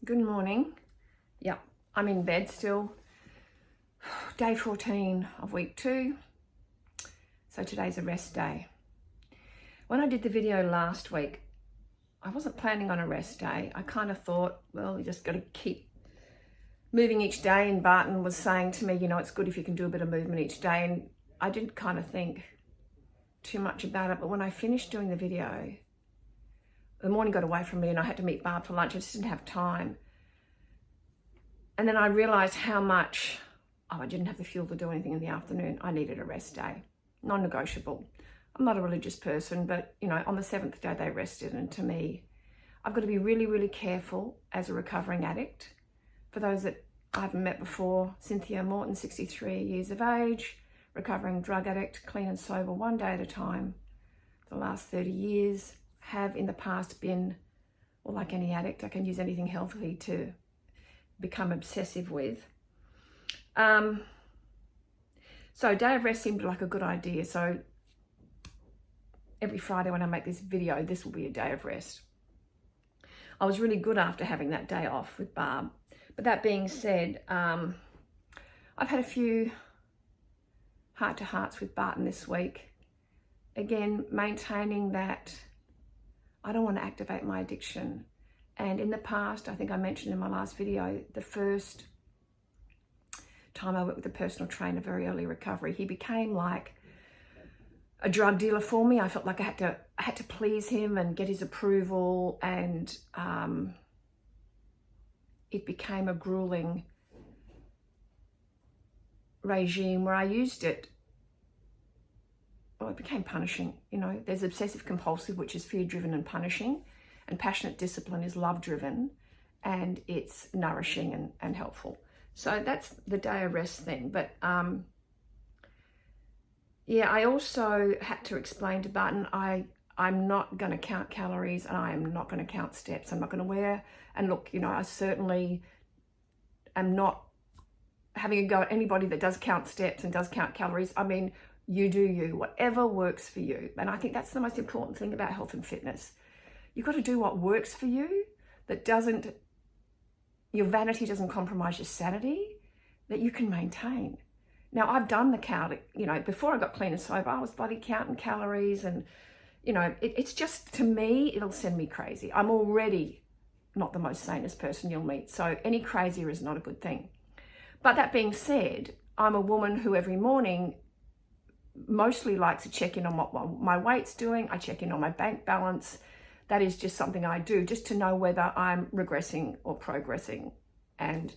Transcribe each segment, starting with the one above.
Good morning. Yep, I'm in bed still. Day 14 of week 2. So today's a rest day. When I did the video last week, I wasn't planning on a rest day. I kind of thought, well, you just got to keep moving each day. And Barton was saying to me, it's good if you can do a bit of movement each day. And I didn't kind of think too much about it. But when I finished doing the video, the morning got away from me and I had to meet Barb for lunch. I just didn't have time. And then I realised how much, I didn't have the fuel to do anything in the afternoon. I needed a rest day, non-negotiable. I'm not a religious person, but on the 7th day they rested. And to me, I've got to be really, really careful as a recovering addict. For those that I haven't met before, Cynthia Morton, 63 years of age, recovering drug addict, clean and sober, one day at a time. For the last 30 years, have in the past been, well, like any addict, I can use anything healthy to become obsessive with. So day of rest seemed like a good idea. So every Friday when I make this video, this will be a day of rest. I was really good after having that day off with Barb. But that being said, I've had a few heart-to-hearts with Barton this week. Again, maintaining that I don't want to activate my addiction. And in the past, I think I mentioned in my last video, the first time I worked with a personal trainer, very early recovery, he became like a drug dealer for me. I felt like I had to please him and get his approval, and it became a grueling regime where I used it. Well, it became punishing. There's obsessive compulsive, which is fear-driven and punishing. And passionate discipline is love-driven, and it's nourishing and helpful. So that's the day of rest thing. But I also had to explain to Barton, I'm not going to count calories and I am not going to count steps. I'm not going to wear, and look, I certainly am not having a go at anybody that does count steps and does count calories. I mean, you do you, whatever works for you. And I think that's the most important thing about health and fitness. You've got to do what works for you, that your vanity doesn't compromise your sanity, that you can maintain. Now, I've done the counting, before I got clean and sober, I was bloody counting calories, and, it's just, to me, it'll send me crazy. I'm already not the most sanest person you'll meet, so any crazier is not a good thing. But that being said, I'm a woman who every morning mostly likes to check in on what my weight's doing. I check in on my bank balance. That is just something I do just to know whether I'm regressing or progressing. And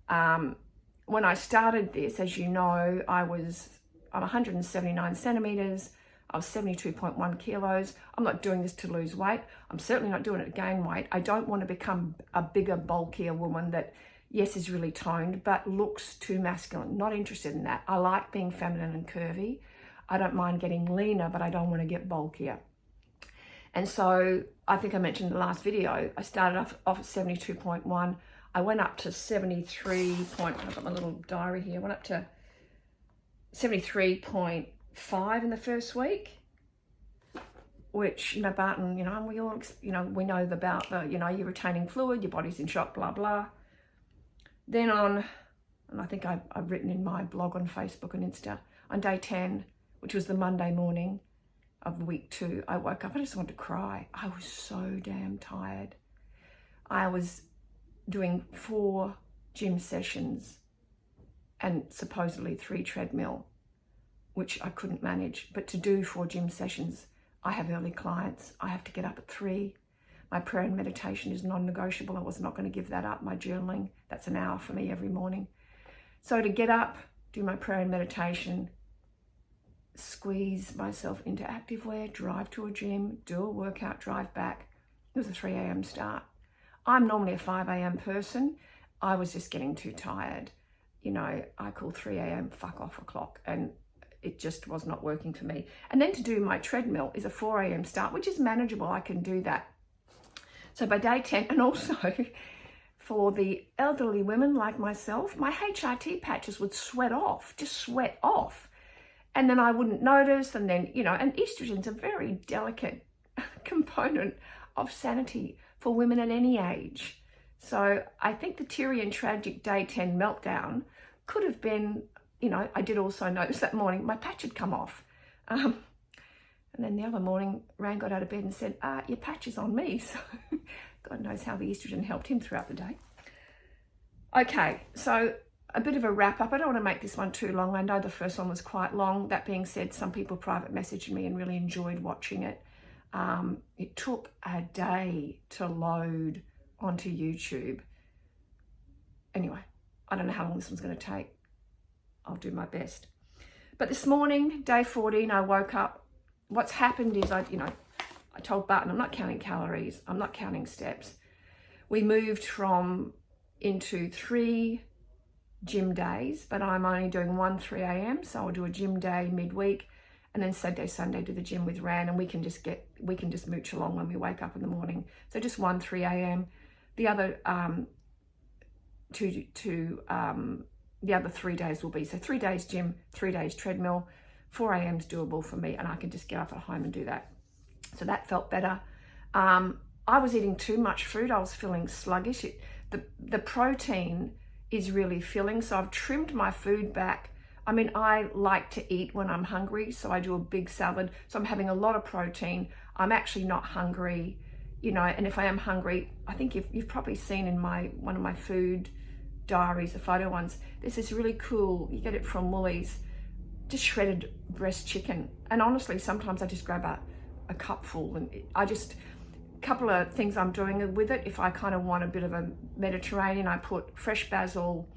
when I started this, as you know, I'm 179 centimeters. I was 72.1 kilos. I'm not doing this to lose weight. I'm certainly not doing it to gain weight. I don't want to become a bigger, bulkier woman that, yes, is really toned, but looks too masculine. Not interested in that. I like being feminine and curvy. I don't mind getting leaner, but I don't want to get bulkier. And so I think I mentioned in the last video, I started off at 72.1. I went up to 73 point, I've got my little diary here, went up to 73.5 in the first week, which, Barton, and we all, we know about the, you're retaining fluid, your body's in shock, blah, blah. Then and I think I've written in my blog on Facebook and Insta, on day 10, which was the Monday morning of week 2, I woke up, I just wanted to cry. I was so damn tired. I was doing 4 gym sessions and supposedly 3 treadmill, which I couldn't manage. But to do 4 gym sessions, I have early clients. I have to get up at 3. My prayer and meditation is non-negotiable. I was not going to give that up. My journaling, that's an hour for me every morning. So to get up, do my prayer and meditation, squeeze myself into activewear, drive to a gym, do a workout, drive back. It was a 3 a.m. start. I'm normally a 5 a.m. person. I was just getting too tired. I call 3 a.m. fuck off o'clock, and it just was not working for me. And then to do my treadmill is a 4 a.m. start, which is manageable. I can do that. So by day 10, and also for the elderly women like myself, my HRT patches would just sweat off. And then I wouldn't notice, and then, and estrogen's a very delicate component of sanity for women at any age. So I think the Tyrion tragic day 10 meltdown could have been, you know, I did also notice that morning my patch had come off. And then the other morning, Ran got out of bed and said, your patch is on me. So God knows how the estrogen helped him throughout the day. Okay, so a bit of a wrap up. I don't want to make this one too long. I know the first one was quite long. That being said, some people private messaged me and really enjoyed watching it. It took a day to load onto YouTube. Anyway, I don't know how long this one's going to take. I'll do my best. But this morning, day 14, I woke up. What's happened is I told Barton, I'm not counting calories. I'm not counting steps. We moved into 3 gym days, but I'm only doing 1 3 a.m. So I'll do a gym day midweek, and then Saturday, Sunday do the gym with Ran, and we can just mooch along when we wake up in the morning. So just 1 3 a.m. The other the other 3 days will be, so 3 days gym, 3 days treadmill. 4 a.m. is doable for me, and I can just get up at home and do that. So that felt better. I was eating too much food. I was feeling sluggish. The protein is really filling, so I've trimmed my food back. I mean, I like to eat when I'm hungry, so I do a big salad. So I'm having a lot of protein. I'm actually not hungry, you know, and if I am hungry, I think you've probably seen in one of my food diaries, the photo ones, there's this really cool, you get it from Woolies, just shredded breast chicken. And honestly, sometimes I just grab a cupful, and couple of things I'm doing with it. If I kind of want a bit of a Mediterranean, I put fresh basil,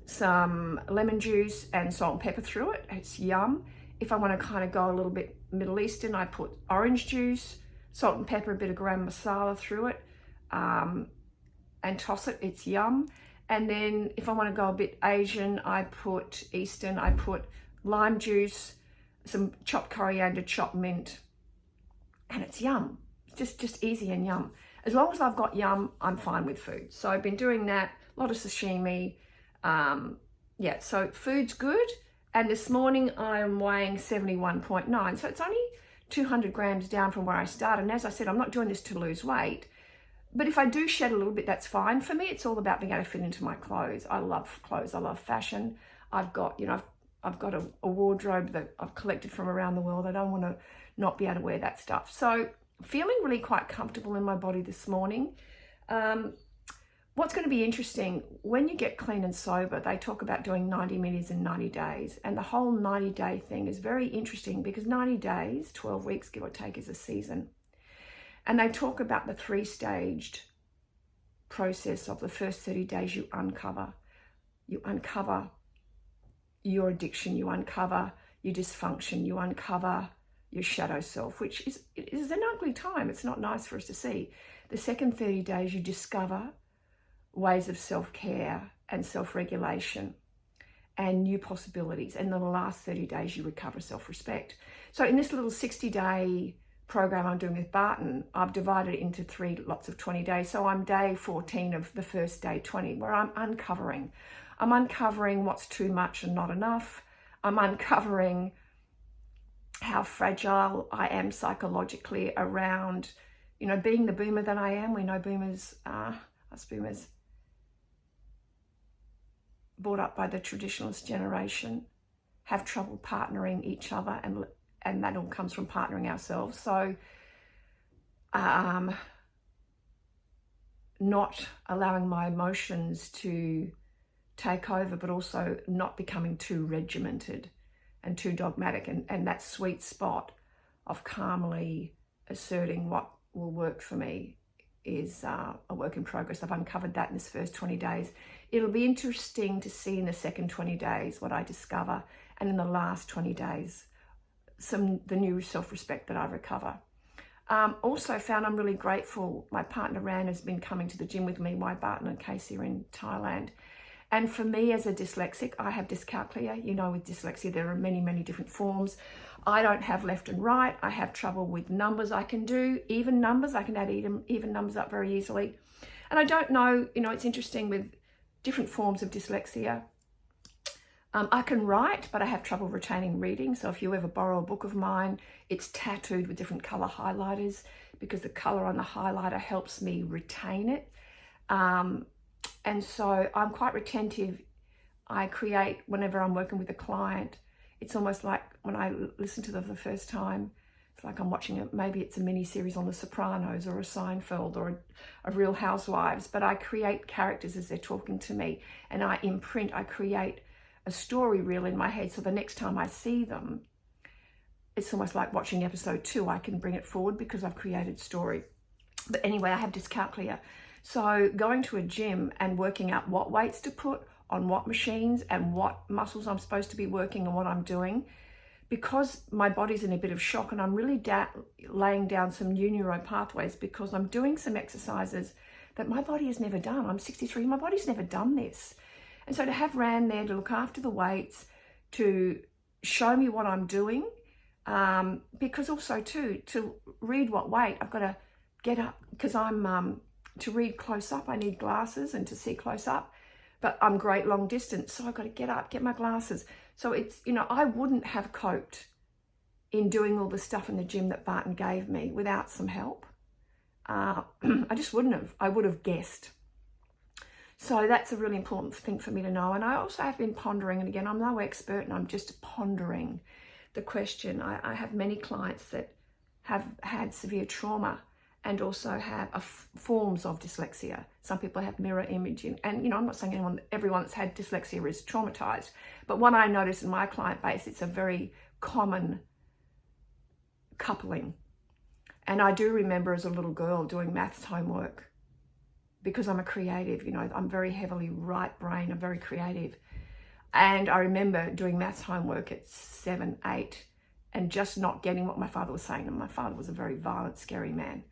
some lemon juice and salt and pepper through it. It's yum. If I want to kind of go a little bit Middle Eastern, I put orange juice, salt and pepper, a bit of garam masala through it, and toss it. It's yum. And then if I want to go a bit Asian, I put lime juice, some chopped coriander, chopped mint, and it's yum. Just easy and yum. As long as I've got yum, I'm fine with food. So I've been doing that, a lot of sashimi. Yeah, so food's good. And this morning I'm weighing 71.9. So it's only 200 grams down from where I started. And as I said, I'm not doing this to lose weight. But if I do shed a little bit, that's fine. For me, it's all about being able to fit into my clothes. I love clothes. I love fashion. I've got, I've got a wardrobe that I've collected from around the world. I don't want to not be able to wear that stuff. So feeling really quite comfortable in my body this morning. What's going to be interesting, when you get clean and sober, they talk about doing 90 minutes in 90 days. And the whole 90-day thing is very interesting because 90 days, 12 weeks, give or take, is a season. And they talk about the 3-staged process of the first 30 days. You uncover your addiction, you uncover your dysfunction, you uncover your shadow self, which is an ugly time. It's not nice for us to see. The second 30 days, you discover ways of self-care and self-regulation and new possibilities. And then the last 30 days, you recover self-respect. So in this little 60-day program I'm doing with Barton, I've divided it into 3 lots of 20 days. So I'm day 14 of the first day 20, where I'm uncovering what's too much and not enough. I'm uncovering how fragile I am psychologically around, being the boomer that I am. We know boomers, us boomers, brought up by the traditionalist generation, have trouble partnering each other, and that all comes from partnering ourselves. So not allowing my emotions to take over, but also not becoming too regimented and too dogmatic, and that sweet spot of calmly asserting what will work for me is a work in progress. I've uncovered that in this first 20 days. It'll be interesting to see in the second 20 days what I discover, and in the last 20 days the new self-respect that I recover. Also found I'm really grateful. My partner Ran has been coming to the gym with me. My Barton and Casey are in Thailand. And for me as a dyslexic, I have dyscalculia. With dyslexia, there are many, many different forms. I don't have left and right. I have trouble with numbers. I can do even numbers. I can add even numbers up very easily. And I don't know, it's interesting with different forms of dyslexia. I can write, but I have trouble retaining reading. So if you ever borrow a book of mine, it's tattooed with different color highlighters because the color on the highlighter helps me retain it. And so I'm quite retentive. I create whenever I'm working with a client. It's almost like when I listen to them for the first time, it's like I'm watching it. Maybe it's a mini series on The Sopranos or a Seinfeld or a Real Housewives, but I create characters as they're talking to me, and I create a story reel in my head. So the next time I see them, it's almost like watching episode 2. I can bring it forward because I've created story. But anyway, I have dyscalculia. So going to a gym and working out what weights to put on what machines and what muscles I'm supposed to be working and what I'm doing, because my body's in a bit of shock, and I'm really laying down some new neuro pathways because I'm doing some exercises that my body has never done. I'm 63, my body's never done this. And so to have Ran there to look after the weights, to show me what I'm doing, because also too, to read what weight, I've got to get up, because to read close up, I need glasses and to see close up, but I'm great long distance. So I've got to get up, get my glasses. So it's, I wouldn't have coped in doing all the stuff in the gym that Barton gave me without some help. I just wouldn't have. I would have guessed. So that's a really important thing for me to know. And I also have been pondering, and again, I'm no expert, and I'm just pondering the question. I have many clients that have had severe trauma and also have forms of dyslexia. Some people have mirror imaging, and I'm not saying everyone that's had dyslexia is traumatized, but what I notice in my client base, it's a very common coupling. And I do remember as a little girl doing maths homework, because I'm a creative, I'm very heavily right brain, I'm very creative. And I remember doing maths homework at 7, 8, and just not getting what my father was saying. And my father was a very violent, scary man.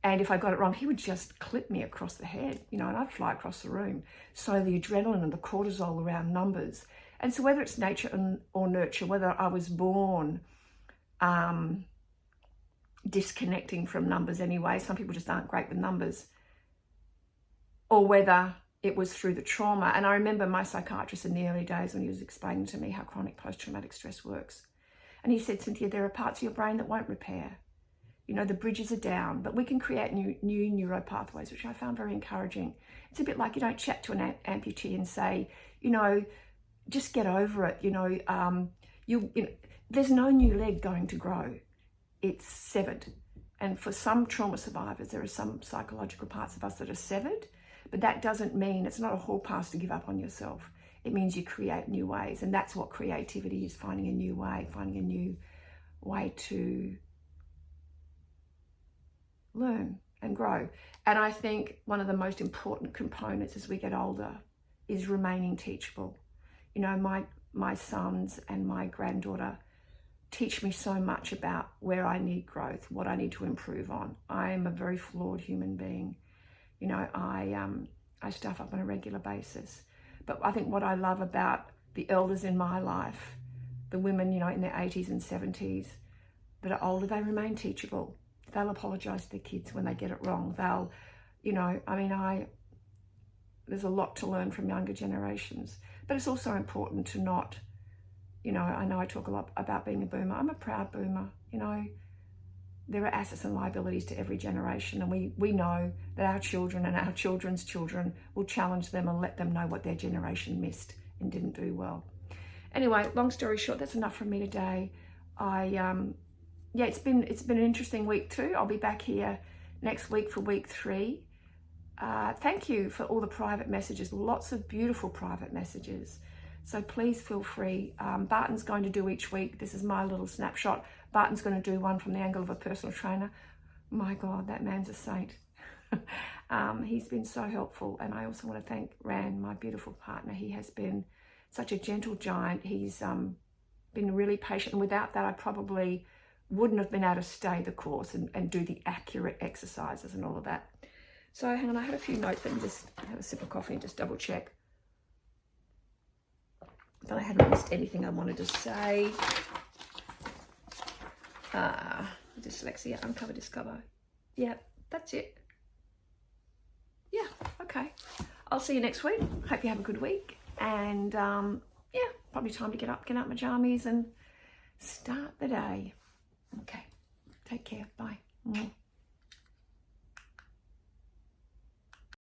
And if I got it wrong, he would just clip me across the head, and I'd fly across the room. So the adrenaline and the cortisol around numbers. And so whether it's nature or nurture, whether I was born disconnecting from numbers anyway, some people just aren't great with numbers, or whether it was through the trauma. And I remember my psychiatrist in the early days when he was explaining to me how chronic post-traumatic stress works. And he said, Cynthia, there are parts of your brain that won't repair. The bridges are down, but we can create new neuro pathways, which I found very encouraging. It's a bit like you don't chat to an amputee and say, just get over it. There's no new leg going to grow. It's severed. And for some trauma survivors, there are some psychological parts of us that are severed, but that doesn't mean, it's not a hall pass to give up on yourself. It means you create new ways. And that's what creativity is, finding a new way to learn and grow. And I think one of the most important components as we get older is remaining teachable. My sons and my granddaughter teach me so much about where I need growth, what I need to improve on. I am a very flawed human being. I stuff up on a regular basis. But I think what I love about the elders in my life, the women, in their 80s and 70s that are older, they remain teachable. They'll apologize to their kids when they get it wrong. They'll, there's a lot to learn from younger generations, but it's also important to not, I know I talk a lot about being a boomer. I'm a proud boomer. There are assets and liabilities to every generation, and we know that our children and our children's children will challenge them and let them know what their generation missed and didn't do well. Anyway, long story short, that's enough from me today. It's been an interesting week too. I'll be back here next week for week 3. Thank you for all the private messages, lots of beautiful private messages. So please feel free. Barton's going to do each week. This is my little snapshot. Barton's going to do one from the angle of a personal trainer. My God, that man's a saint. He's been so helpful. And I also want to thank Ran, my beautiful partner. He has been such a gentle giant. He's been really patient. And without that, I probably wouldn't have been able to stay the course and do the accurate exercises and all of that. So hang on, I had a few notes. Let me just have a sip of coffee and just double check that I haven't missed anything I wanted to say. Dyslexia, uncover, discover. Yeah, that's it. Yeah, okay. I'll see you next week. Hope you have a good week. And probably time to get up my jammies and start the day. Okay, take care. Bye.